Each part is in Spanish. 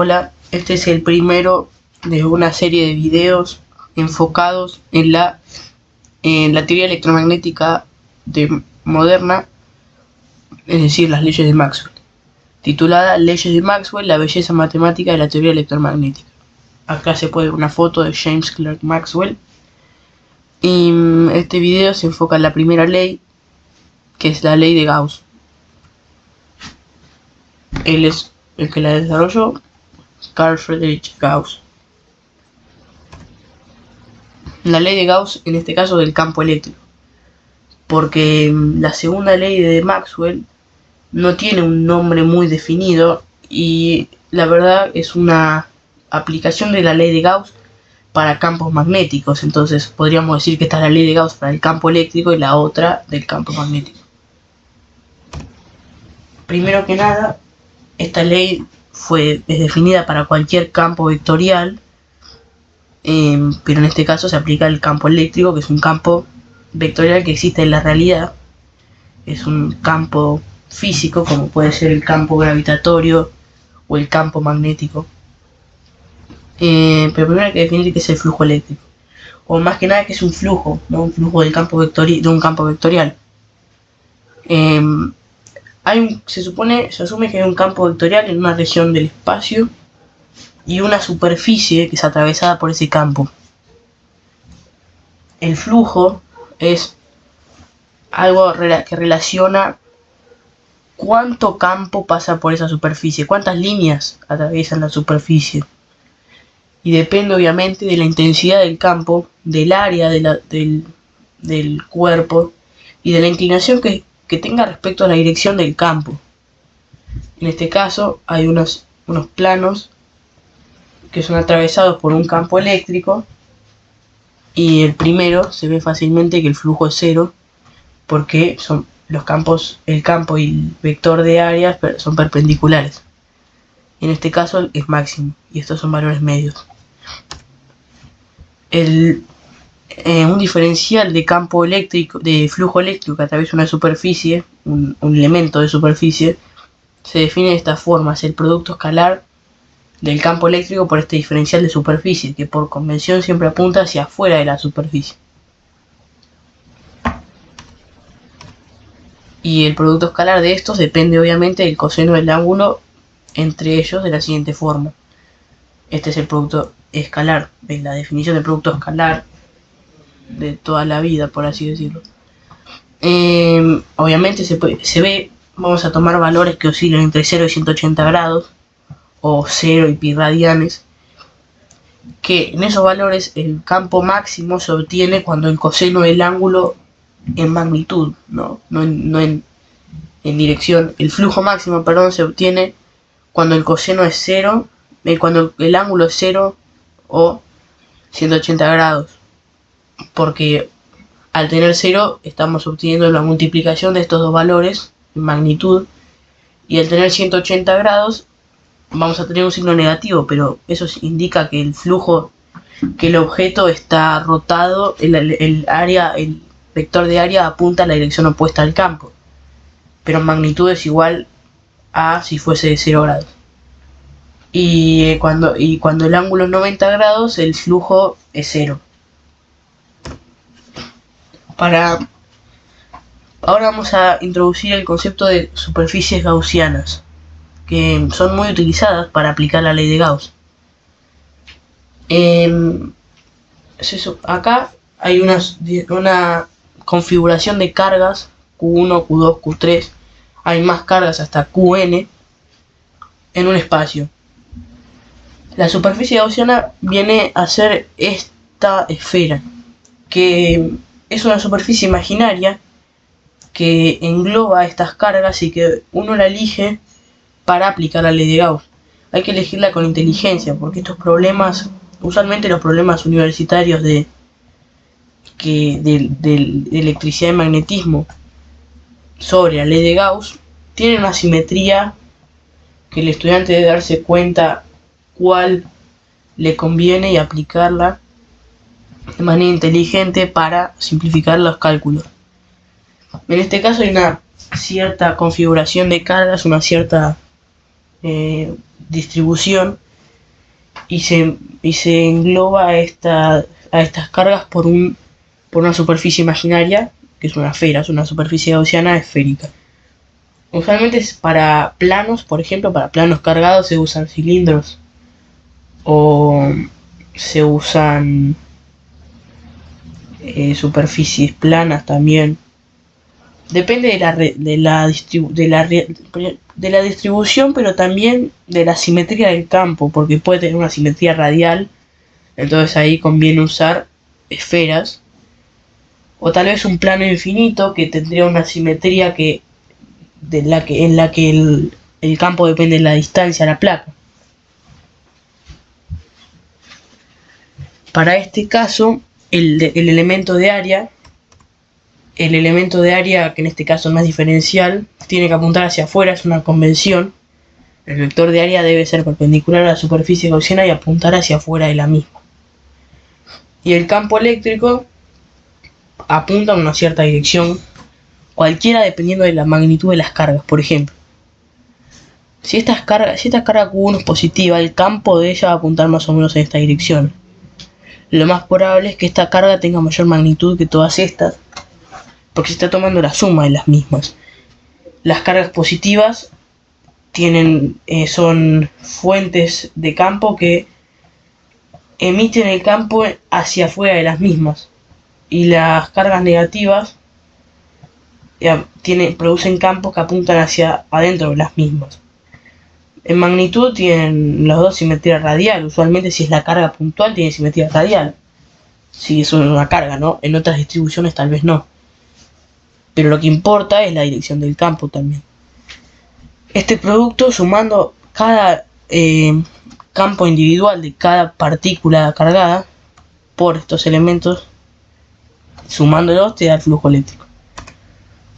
Hola, este es el primero de una serie de videos enfocados en la teoría electromagnética moderna, es decir, las leyes de Maxwell, titulada Leyes de Maxwell, la belleza matemática de la teoría electromagnética. Acá se puede ver una foto de James Clerk Maxwell. Y este video se enfoca en la primera ley, que es la ley de Gauss. Él es el que la desarrolló, Carl Friedrich Gauss. La ley de Gauss, en este caso, del campo eléctrico, porque la segunda ley de Maxwell no tiene un nombre muy definido y la verdad es una aplicación de la ley de Gauss para campos magnéticos. Entonces podríamos decir que esta es la ley de Gauss para el campo eléctrico y la otra del campo magnético. Primero que nada, esta ley es definida para cualquier campo vectorial, pero en este caso se aplica al campo eléctrico, que es un campo vectorial que existe en la realidad. Es un campo físico, como puede ser el campo gravitatorio o el campo magnético. Pero primero hay que definir qué es el flujo eléctrico, o más que nada qué es un flujo, ¿no? Un flujo del campo de un campo vectorial. Se asume que hay un campo vectorial en una región del espacio y una superficie que es atravesada por ese campo. El flujo es algo que relaciona cuánto campo pasa por esa superficie, cuántas líneas atraviesan la superficie. Y depende obviamente de la intensidad del campo, del área del cuerpo y de la inclinación que tenga respecto a la dirección del campo. En este caso hay unos planos que son atravesados por un campo eléctrico, y el primero se ve fácilmente que el flujo es cero, porque son los campos, el campo y el vector de área son perpendiculares. En este caso es máximo y estos son valores medios. Un diferencial de campo eléctrico, de flujo eléctrico que atraviesa una superficie, un elemento de superficie, se define de esta forma: es el producto escalar del campo eléctrico por este diferencial de superficie, que por convención siempre apunta hacia afuera de la superficie. Y el producto escalar de estos depende obviamente del coseno del ángulo entre ellos, de la siguiente forma. Este es el producto escalar, ¿ves? La definición del producto escalar de toda la vida, por así decirlo. Obviamente se ve, vamos a tomar valores que oscilan entre 0 y 180 grados, o 0 y pi radianes, que en esos valores el campo máximo se obtiene cuando el coseno del ángulo en magnitud, no en dirección. El flujo máximo, perdón, se obtiene cuando el coseno es 0, cuando el ángulo es 0 o 180 grados, porque al tener 0 estamos obteniendo la multiplicación de estos dos valores en magnitud, y al tener 180 grados vamos a tener un signo negativo, pero eso indica que el flujo, que el objeto está rotado, el vector de área apunta a la dirección opuesta al campo, pero en magnitud es igual a si fuese de 0 grados. Y cuando el ángulo es 90 grados, el flujo es 0. Ahora vamos a introducir el concepto de superficies gaussianas, que son muy utilizadas para aplicar la ley de Gauss. Acá hay una configuración de cargas Q1, Q2, Q3, hay más cargas hasta Qn en un espacio. La superficie gaussiana viene a ser esta esfera, que es una superficie imaginaria que engloba estas cargas y que uno la elige para aplicar la ley de Gauss. Hay que elegirla con inteligencia, porque estos problemas, usualmente los problemas universitarios de electricidad y magnetismo sobre la ley de Gauss, tienen una simetría que el estudiante debe darse cuenta cuál le conviene y aplicarla de manera inteligente para simplificar los cálculos. En este caso hay una cierta configuración de cargas, una cierta distribución y se engloba a estas cargas por una superficie imaginaria, que es una esfera, es una superficie gaussiana esférica. Usualmente para planos, por ejemplo, para planos cargados se usan cilindros o se usan superficies planas también. Depende de la distribución, pero también de la simetría del campo, porque puede tener una simetría radial, entonces ahí conviene usar esferas, o tal vez un plano infinito que tendría una simetría en la que el campo depende de la distancia a la placa. Para este caso, el elemento de área, que en este caso no es diferencial, tiene que apuntar hacia afuera, es una convención. El vector de área debe ser perpendicular a la superficie gaussiana y apuntar hacia afuera de la misma. Y el campo eléctrico apunta en una cierta dirección, cualquiera dependiendo de la magnitud de las cargas. Por ejemplo, si esta carga Q1 es positiva, el campo de ella va a apuntar más o menos en esta dirección. Lo más probable es que esta carga tenga mayor magnitud que todas estas, porque se está tomando la suma de las mismas. Las cargas positivas son fuentes de campo que emiten el campo hacia afuera de las mismas, y las cargas negativas producen campos que apuntan hacia adentro de las mismas. En magnitud tienen los dos simetría radial. Usualmente, si es la carga puntual, tiene simetría radial. Si es una carga, ¿no? En otras distribuciones tal vez no. Pero lo que importa es la dirección del campo también. Este producto, sumando cada campo individual de cada partícula cargada por estos elementos, sumándolos te da el flujo eléctrico.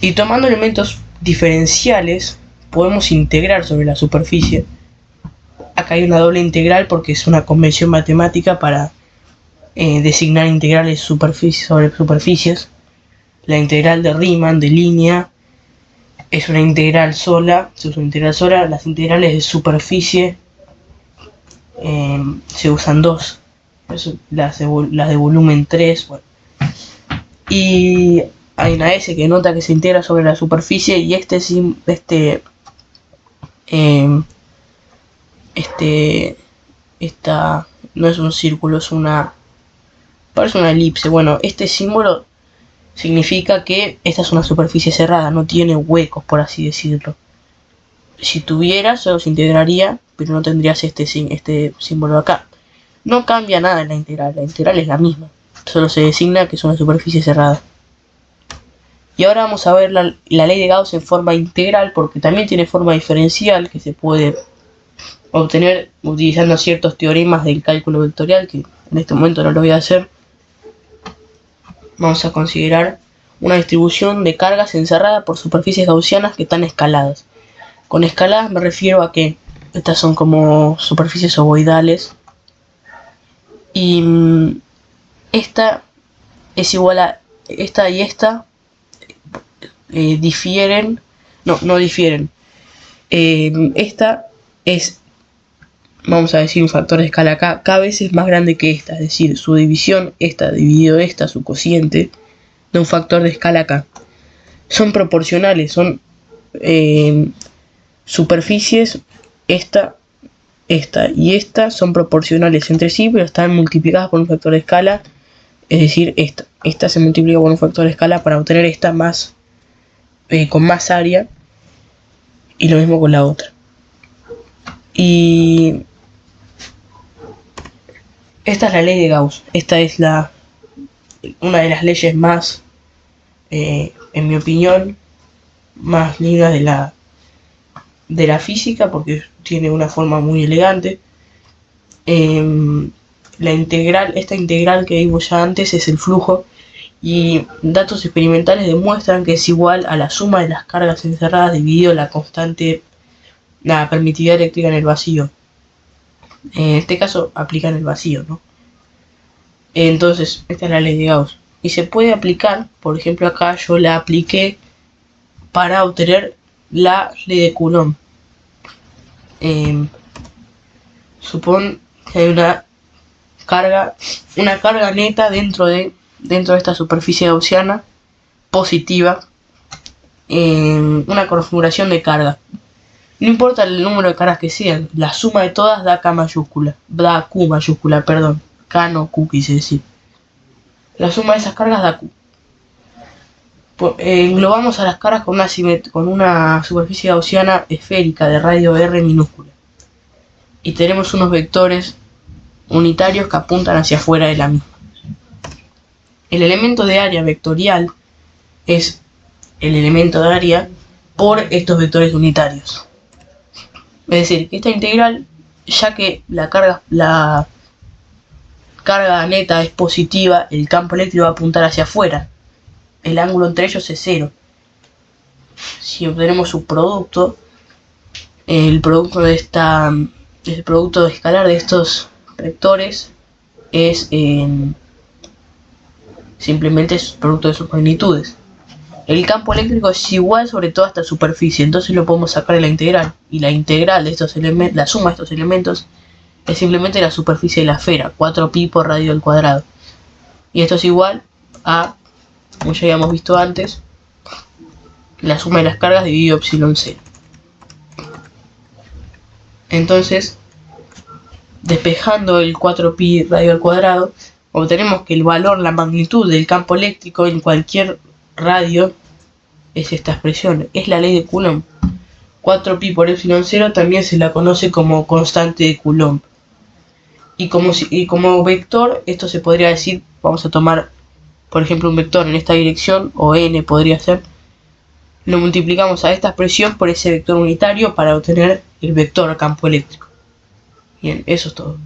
Y tomando elementos diferenciales, podemos integrar sobre la superficie. Acá hay una doble integral porque es una convención matemática para designar integrales sobre superficies. La integral de Riemann de línea es una integral sola, se usa una integral sola. Las integrales de superficie se usan dos, las de volumen 3. Bueno. Y hay una S que nota que se integra sobre la superficie, y esta no es un círculo, parece una elipse. Bueno, este símbolo significa que esta es una superficie cerrada, no tiene huecos, por así decirlo. Si tuviera, solo se integraría, pero no tendrías este símbolo acá. No cambia nada en la integral es la misma, solo se designa que es una superficie cerrada. Y ahora vamos a ver la ley de Gauss en forma integral, porque también tiene forma diferencial, que se puede obtener utilizando ciertos teoremas del cálculo vectorial, que en este momento no lo voy a hacer. Vamos a considerar una distribución de cargas encerrada por superficies gaussianas que están escaladas. Con escaladas me refiero a que estas son como superficies ovoidales, y esta es igual a esta, y esta difieren. No difieren. Esta es, vamos a decir, un factor de escala k veces más grande que esta, es decir, su división, esta dividido esta, su cociente, de un factor de escala k. Son proporcionales, son superficies, esta y esta son proporcionales entre sí, pero están multiplicadas por un factor de escala, es decir, esta se multiplica por un factor de escala para obtener esta más con más área, y lo mismo con la otra. Y esta es la ley de Gauss. Esta es una de las leyes más, en mi opinión, más lindas de la física, porque tiene una forma muy elegante. Esta integral que vimos ya antes es el flujo, y datos experimentales demuestran que es igual a la suma de las cargas encerradas dividido la permitividad eléctrica en el vacío. En este caso aplica en el vacío, ¿no? Entonces, esta es la ley de Gauss. Y se puede aplicar, por ejemplo, acá yo la apliqué para obtener la ley de Coulomb. Supón que hay una carga neta dentro de esta superficie gaussiana positiva en una configuración de carga. No importa el número de cargas que sean, la suma de todas da Q mayúscula, perdón. K no Q quise decir. La suma de esas cargas da Q. Englobamos a las cargas con una superficie gaussiana esférica de radio R minúscula. Y tenemos unos vectores unitarios que apuntan hacia afuera de la misma. El elemento de área vectorial es el elemento de área por estos vectores unitarios. Es decir, que esta integral, ya que la carga neta es positiva, el campo eléctrico va a apuntar hacia afuera. El ángulo entre ellos es 0. Si obtenemos su producto, el producto escalar de estos vectores es simplemente el producto de sus magnitudes. El campo eléctrico es igual sobre toda esta superficie, entonces lo podemos sacar de la integral. Y la integral de estos elementos, la suma de estos elementos, es simplemente la superficie de la esfera, 4pi por radio al cuadrado. Y esto es igual a, como ya habíamos visto antes, la suma de las cargas dividido epsilon 0. Entonces, despejando el 4pi radio al cuadrado, obtenemos que el valor, la magnitud del campo eléctrico en cualquier radio es esta expresión, es la ley de Coulomb. 4pi por epsilon 0 también se la conoce como constante de Coulomb. Y como vector, esto se podría decir, vamos a tomar por ejemplo un vector en esta dirección, o n podría ser, lo multiplicamos a esta expresión por ese vector unitario para obtener el vector campo eléctrico. Bien, eso es todo.